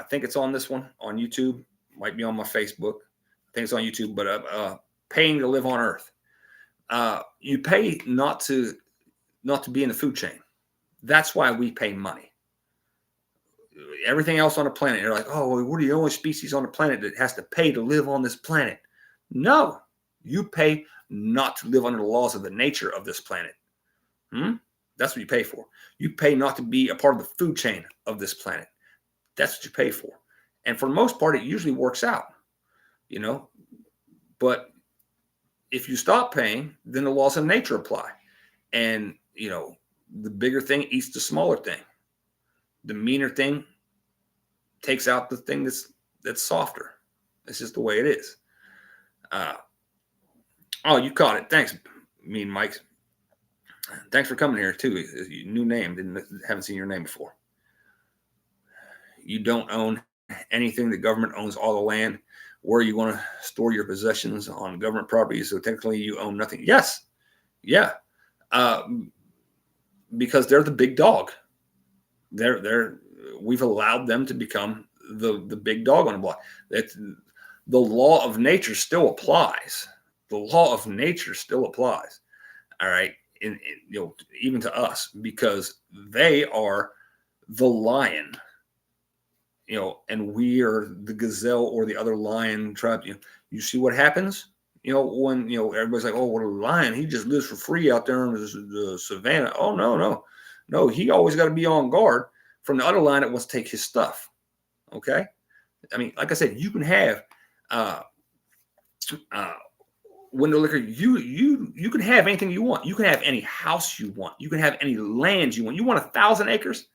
think it's on this one on YouTube. Might be on my Facebook. I think it's on YouTube, but paying to live on Earth. You pay not to be in the food chain. That's why we pay money. Everything else on the planet, you're like, oh, well, we're the only species on the planet that has to pay to live on this planet. No, you pay not to live under the laws of the nature of this planet. That's what you pay for. You pay not to be a part of the food chain of this planet. That's what you pay for. And for the most part, it usually works out, you know. But if you stop paying, then the laws of nature apply. And, the bigger thing eats the smaller thing. The meaner thing takes out the thing that's softer. That's just the way it is. Oh, you caught it. Thanks, Mean Mike. Thanks for coming here too. New name. Haven't seen your name before. You don't own anything. The government owns all the land. Where you want to store your possessions on government property, so technically you own nothing. Yes, yeah, because they're the big dog. We've allowed them to become the big dog on the block. That the law of nature still applies. The law of nature still applies. All right, even to us, because they are the lion. And we are the gazelle or the other lion tribe. You see what happens, when, everybody's like, oh, what a lion. He just lives for free out there in the savannah. Oh, no. He always got to be on guard from the other lion that wants to take his stuff. Okay. I mean, like I said, you can have, window liquor. You can have anything you want. You can have any house you want. You can have any land you want. You want 1,000 acres.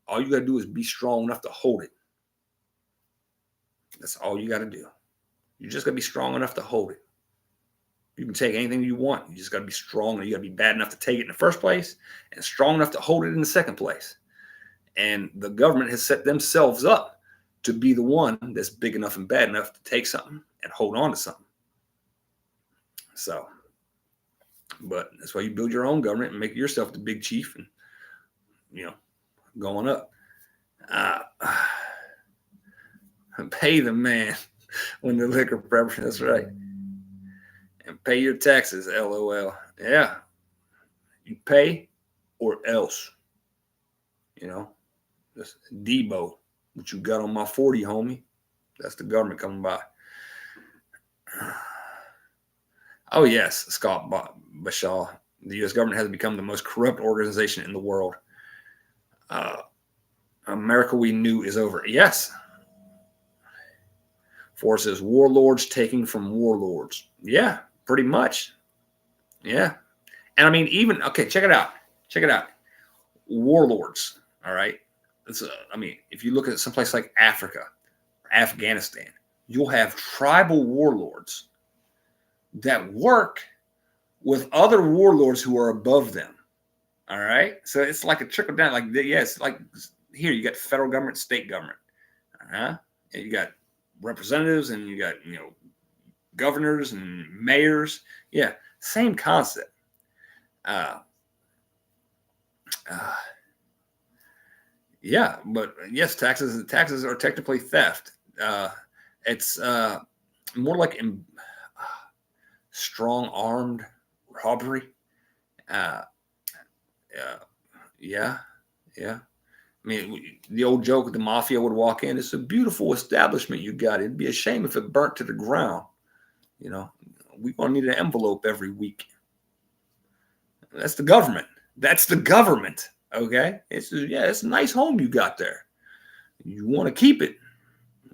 All you got to do is be strong enough to hold it. That's all you got to do. You just got to be strong enough to hold it. You can take anything you want. You just got to be strong, and you got to be bad enough to take it in the first place and strong enough to hold it in the second place. And the government has set themselves up to be the one that's big enough and bad enough to take something and hold on to something. So, but that's why you build your own government and make yourself the big chief and, going up. Pay the man when the liquor preference. That's right. And pay your taxes, LOL. Yeah. You pay or else. That's Debo, what you got on my 40, homie. That's the government coming by. Oh, yes, Scott Bashaw. The U.S. government has become the most corrupt organization in the world. America we knew is over. Yes. Forces warlords taking from warlords. Yeah, pretty much. Yeah. And I mean, okay, check it out. Warlords. All right. If you look at someplace like Africa, or Afghanistan, you'll have tribal warlords that work with other warlords who are above them. All right. So it's like a trickle down. It's like here you got federal government, state government. And you got representatives, and you got, governors and mayors. Yeah. Same concept. Yeah, but yes, taxes are technically theft. It's more like strong-armed robbery. Yeah. I mean, the old joke, the mafia would walk in. It's a beautiful establishment you got. It'd be a shame if it burnt to the ground. We're gonna need an envelope every week. That's the government. Okay, it's a nice home you got there. You want to keep it.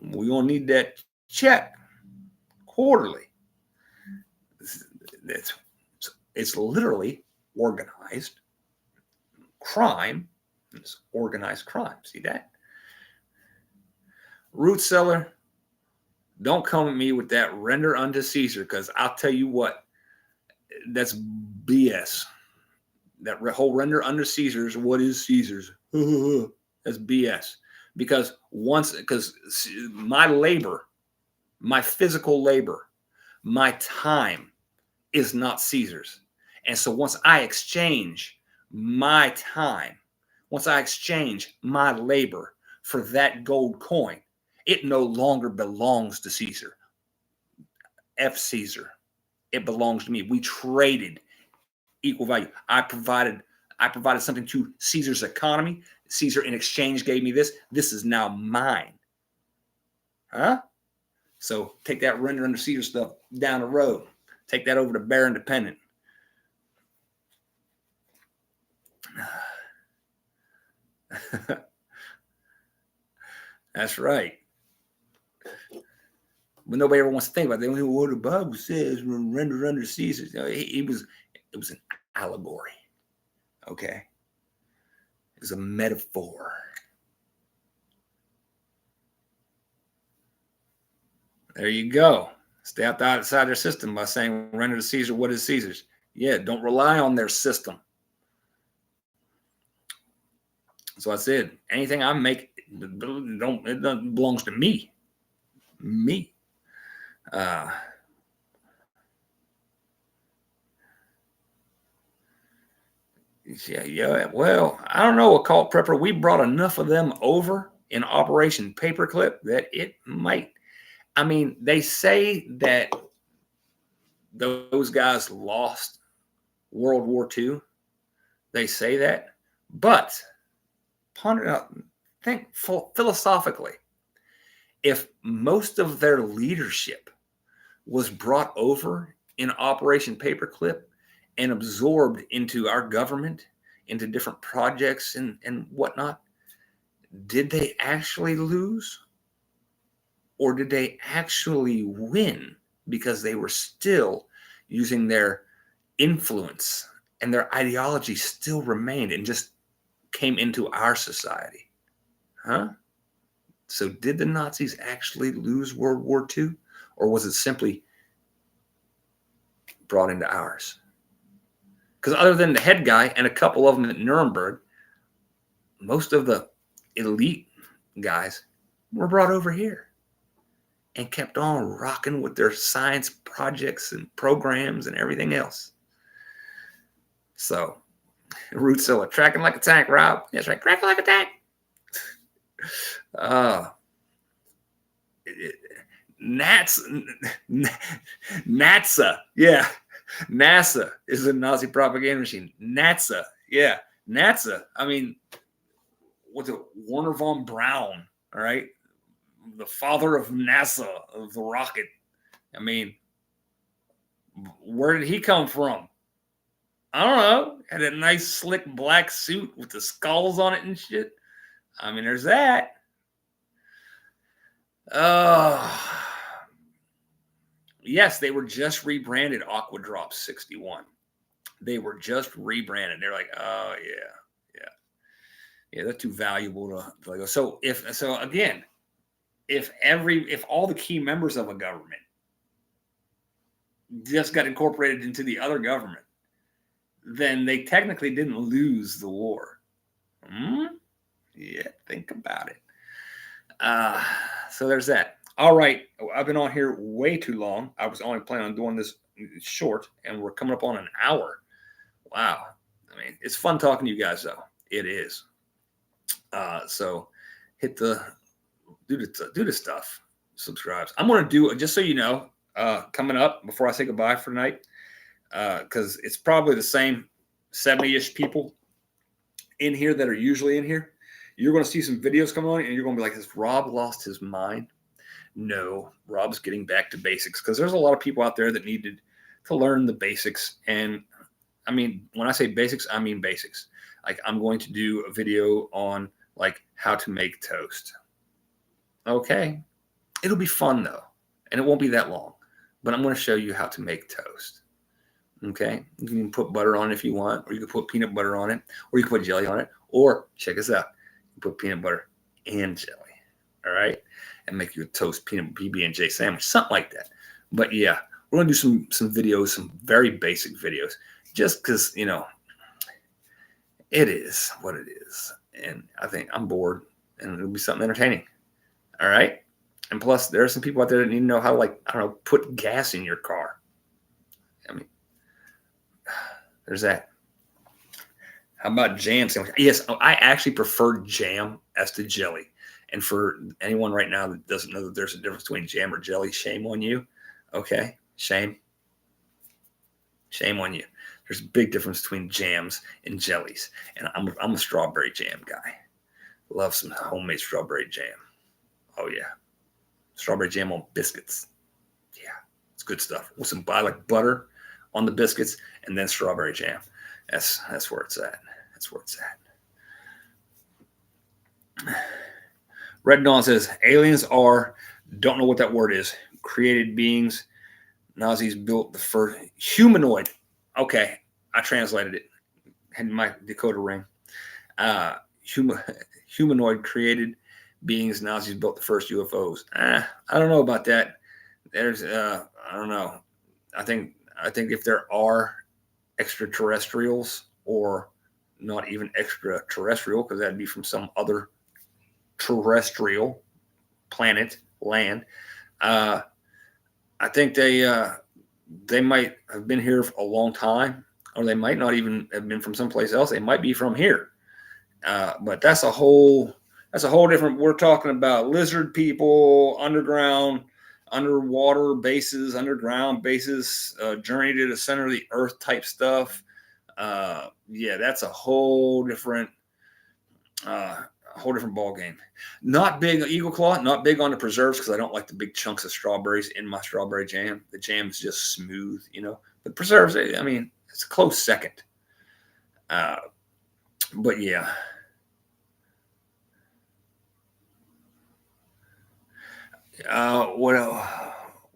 We're gonna need that check quarterly. It's literally organized crime. It's organized crime. See that? Root seller, don't come at me with that render unto Caesar, because I'll tell you what, that's BS. That whole render under Caesar's, what is Caesar's? That's BS. Because my labor, my physical labor, my time is not Caesar's. And so once I exchange my time, once I exchange my labor for that gold coin, it no longer belongs to Caesar. F Caesar. It belongs to me. We traded equal value. I provided something to Caesar's economy. Caesar in exchange gave me this. This is now mine. So take that render under Caesar stuff down the road. Take that over to Bear Independent. That's right. But nobody ever wants to think about it. What the Bible says, render under Caesar. It was an allegory. Okay. It was a metaphor. There you go. Stay outside their system by saying, render to Caesar what is Caesar's. Yeah, don't rely on their system. So I said, anything I make, it belongs to me. Me. Yeah. Well, I don't know, Occult Prepper. We brought enough of them over in Operation Paperclip that it might. I mean, they say that those guys lost World War II. They say that, but ponder out, think philosophically. If most of their leadership was brought over in Operation Paperclip and absorbed into our government, into different projects and whatnot, did they actually lose? Or did they actually win because they were still using their influence and their ideology still remained and just came into our society? Huh? So did the Nazis actually lose World War II? Or was it simply brought into ours? Because other than the head guy and a couple of them at Nuremberg, most of the elite guys were brought over here and kept on rocking with their science projects and programs and everything else. So, Rootzilla, tracking like a tank, Rob. That's right, tracking like a tank. NASA, yeah. NASA is a Nazi propaganda machine. NASA, yeah. NASA, I mean, what's it? Werner von Braun, all right? The father of NASA, of the rocket. I mean, where did he come from? I don't know. Had a nice slick black suit with the skulls on it and shit. I mean, there's that. Yes, they were just rebranded Aquadrop 61. They were just rebranded. They're like, oh yeah, they're too valuable to go. So if all the key members of a government just got incorporated into the other government, then they technically didn't lose the war. Yeah, think about it. So there's that. All right, I've been on here way too long. I was only planning on doing this short, and we're coming up on an hour. Wow. I mean, it's fun talking to you guys, though. It is. So hit do the stuff. Subscribes. I'm going to do, just so you know, coming up before I say goodbye for tonight, because it's probably the same 70-ish people in here that are usually in here. You're going to see some videos come on, and you're going to be like, has Rob lost his mind? No, Rob's getting back to basics, because there's a lot of people out there that needed to learn the basics. And I mean, when I say basics, I mean basics. Like, I'm going to do a video on like how to make toast. Okay. It'll be fun though. And it won't be that long, but I'm going to show you how to make toast. Okay. You can put butter on it if you want, or you can put peanut butter on it, or you can put jelly on it, or check this out. You put peanut butter and jelly. All right. And make you a toast peanut PB&J sandwich, something like that. But yeah, we're going to do some videos, some very basic videos, just because, you know, it is what it is. And I think I'm bored, and it'll be something entertaining. All right. And plus, there are some people out there that need to know how to, like, I don't know, put gas in your car. I mean, there's that. How about jam sandwich? Yes, I actually prefer jam as to jelly. And for anyone right now that doesn't know that there's a difference between jam or jelly, shame on you. Okay, shame. Shame on you. There's a big difference between jams and jellies. And I'm a strawberry jam guy. Love some homemade strawberry jam. Oh, yeah. Strawberry jam on biscuits. Yeah, it's good stuff. With some butter on the biscuits, and then strawberry jam. That's where it's at. That's where it's at. Red Dawn says, aliens are, don't know what that word is, created beings. Nazis built the first humanoid. Okay, I translated it. Had my decoder ring. Humanoid created beings. Nazis built the first UFOs. I don't know about that. There's I don't know. I think if there are extraterrestrials, or not even extraterrestrial, because that'd be from some other terrestrial planet, land. I think they might have been here for a long time, or they might not even have been from someplace else. They might be from here. But that's a whole different. We're talking about lizard people, underwater bases, underground bases, journey to the center of the earth type stuff. Yeah, that's a whole different ball game. Not big Eagle Claw, not big on the preserves, because I don't like the big chunks of strawberries in my strawberry jam. The jam is just smooth, But preserves, I mean, it's a close second. But yeah.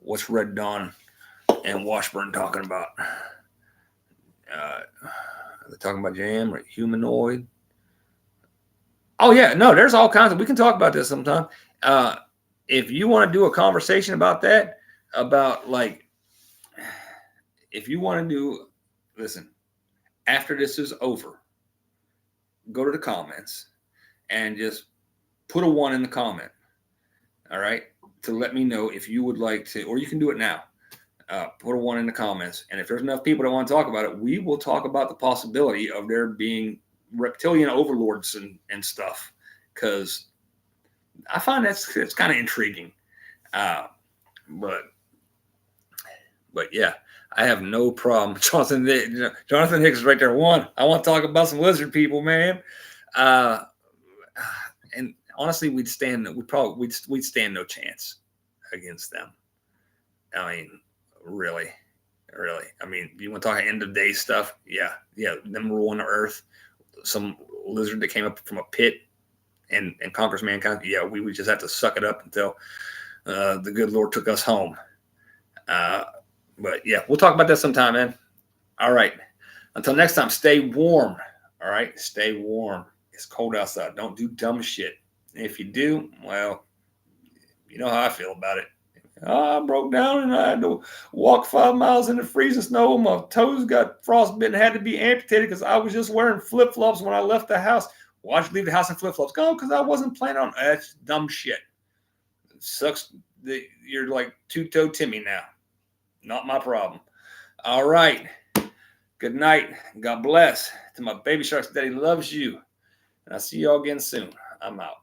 What's Red Dawn and Washburn talking about? They're talking about jam or humanoid. Oh yeah, no, there's all kinds of. We can talk about this sometime. If you want to do a conversation about that, about like, if you want to do, listen, after this is over, go to the comments and just put a 1 in the comment. All right, to let me know if you would like to, or you can do it now. Put a 1 in the comments, and if there's enough people that want to talk about it, we will talk about the possibility of there being reptilian overlords and stuff, because I find it's kind of intriguing. But yeah, I have no problem. Jonathan Hicks is right there. 1, I want to talk about some lizard people, man. And honestly, we'd stand no chance against them. I mean, really. I mean, you want to talk end of day stuff? Yeah. Them ruling the earth, some lizard that came up from a pit and conquers mankind. Yeah, we would just have to suck it up until the good Lord took us home. But yeah, we'll talk about that sometime, man. All right. Until next time, stay warm. All right, stay warm. It's cold outside. Don't do dumb shit. If you do, well, you know how I feel about it. I broke down and I had to walk 5 miles in the freezing snow. My toes got frostbitten, had to be amputated because I was just wearing flip-flops when I left the house. Why'd you leave the house in flip-flops? Go, because I wasn't planning on that's dumb shit. It sucks that you're like two-toe Timmy now. Not my problem. All right. Good night. God bless. To my baby sharks, daddy loves you. And I'll see you all again soon. I'm out.